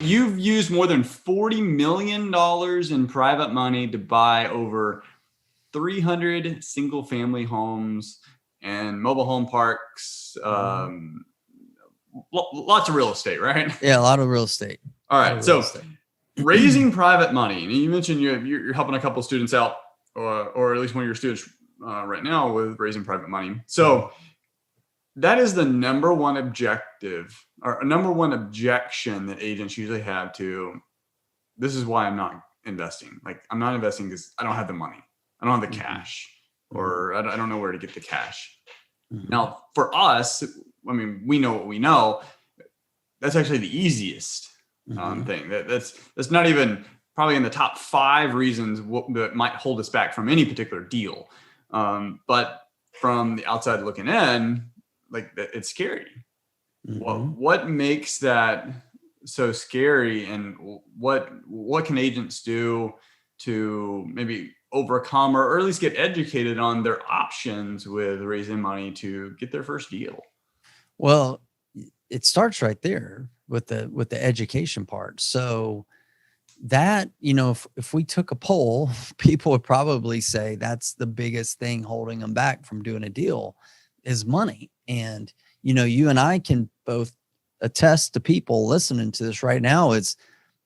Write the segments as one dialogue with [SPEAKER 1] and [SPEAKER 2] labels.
[SPEAKER 1] You've used more than $40 million in private money to buy over 300 single family homes and mobile home parks. Lots of real estate, right?
[SPEAKER 2] Yeah, a lot of real estate.
[SPEAKER 1] All right. So raising private money, and you mentioned you're helping a couple of students out, or at least one of your students right now with raising private money. So that is the number one objective or number one objection that agents usually have to, this is why I'm not investing. Like, I'm not investing because I don't have the money. I don't have the cash, or I don't know where to get the cash. Now, for us, I mean, we know what we know. That's actually the easiest thing. That's not even probably in the top 5 reasons that might hold us back from any particular deal. But from the outside looking in, like, it's scary. What makes that so scary, and what can agents do to maybe overcome or at least get educated on their options with raising money to get their first deal?
[SPEAKER 2] Well, it starts right there with the education part. So that, if we took a poll, people would probably say that's the biggest thing holding them back from doing a deal is money. And, you and I can both attest to people listening to this right now.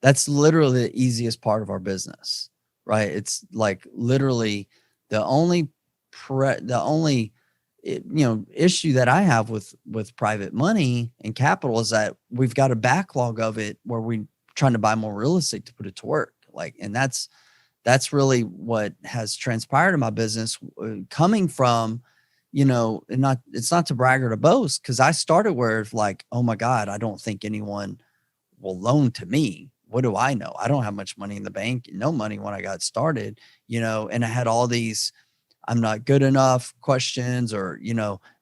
[SPEAKER 2] That's literally the easiest part of our business, right? It's like literally the only issue that I have with private money and capital is that we've got a backlog of it where we're trying to buy more real estate to put it to work. Like, and that's really what has transpired in my business, coming from, and it's not to brag or to boast, because I started where it's like, oh my God, I don't think anyone will loan to me. What do I know? I don't have much money in the bank, no money when I got started, and I had all these I'm not good enough questions, or,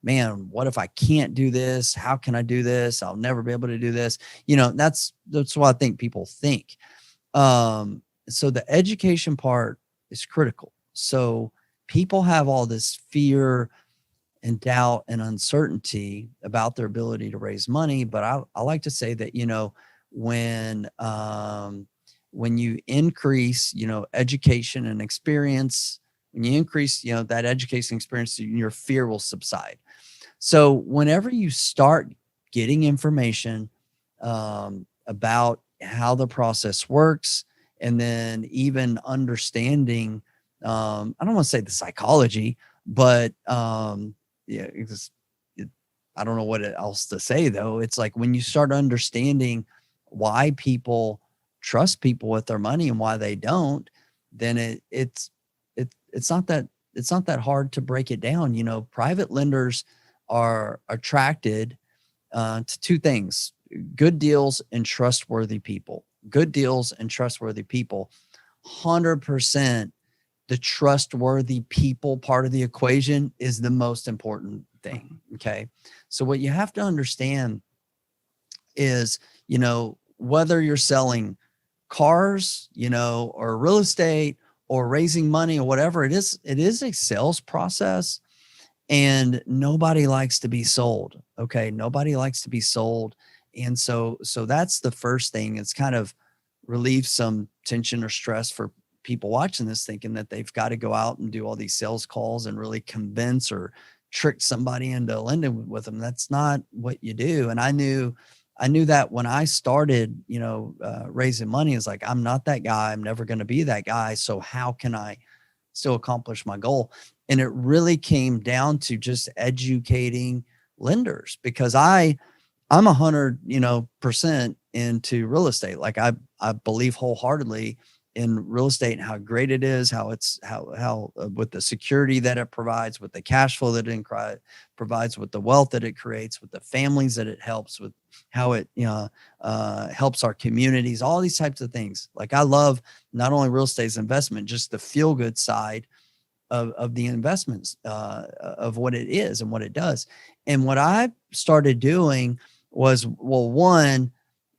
[SPEAKER 2] man, what if I can't do this? How can I do this? I'll never be able to do this. That's what I think people think. So the education part is critical. So people have all this fear and doubt and uncertainty about their ability to raise money. But I like to say that, when you increase, education and experience, when you increase, that education experience, your fear will subside. So whenever you start getting information about how the process works, and then even understanding, I don't want to say the psychology, but yeah, I don't know what else to say though. It's like when you start understanding why people trust people with their money and why they don't, then it's not that hard to break it down. Private lenders are attracted to 2 things: good deals and trustworthy people. Good deals and trustworthy people. 100%. The trustworthy people part of the equation is the most important thing. Okay. So what you have to understand is, whether you're selling cars, or real estate, or raising money, or whatever it is a sales process, and nobody likes to be sold. Okay. Nobody likes to be sold. And so that's the first thing. It's kind of relieve some tension or stress for people watching this, thinking that they've got to go out and do all these sales calls and really convince or trick somebody into lending with them. That's not what you do. And I knew that when I started, raising money, is like, I'm not that guy. I'm never going to be that guy. So how can I still accomplish my goal? And it really came down to just educating lenders, because I'm 100%, into real estate. Like I believe wholeheartedly in real estate and how great it is, how with the security that it provides, with the cash flow that it provides, with the wealth that it creates, with the families that it helps, with how it helps our communities, all these types of things. Like I love not only real estate as investment, just the feel good side of the investments, of what it is and what it does. And what I started doing was, well, one,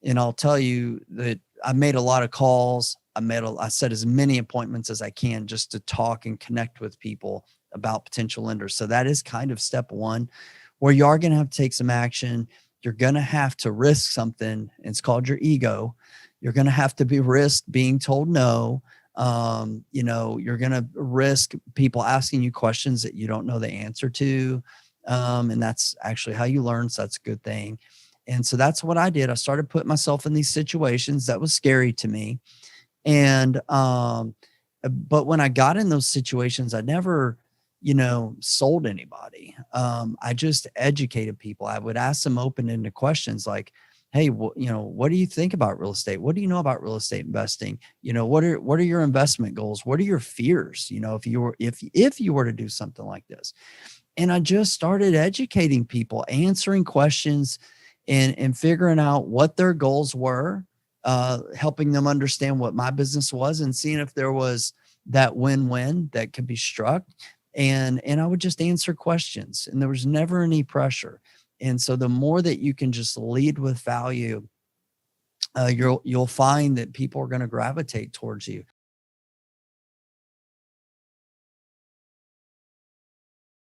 [SPEAKER 2] and I'll tell you that I made a lot of calls. I set as many appointments as I can just to talk and connect with people about potential lenders. So that is kind of step 1, where you are going to have to take some action. You're going to have to risk something. It's called your ego. You're going to have to be risk being told no. You know, you're going to risk people asking you questions that you don't know the answer to. And that's actually how you learn. So that's a good thing. And so that's what I did. I started putting myself in these situations that was scary to me. And, but when I got in those situations, I never, you know, sold anybody. I just educated people. I would ask them open-ended questions like, hey, you know, what do you think about real estate? What do you know about real estate investing? You know, what are your investment goals? What are your fears? You know, if you were to do something like this. And I just started educating people, answering questions and figuring out what their goals were, helping them understand what my business was and seeing if there was that win-win that could be struck. And I would just answer questions, and there was never any pressure. And so the more that you can just lead with value, you'll find that people are going to gravitate towards you.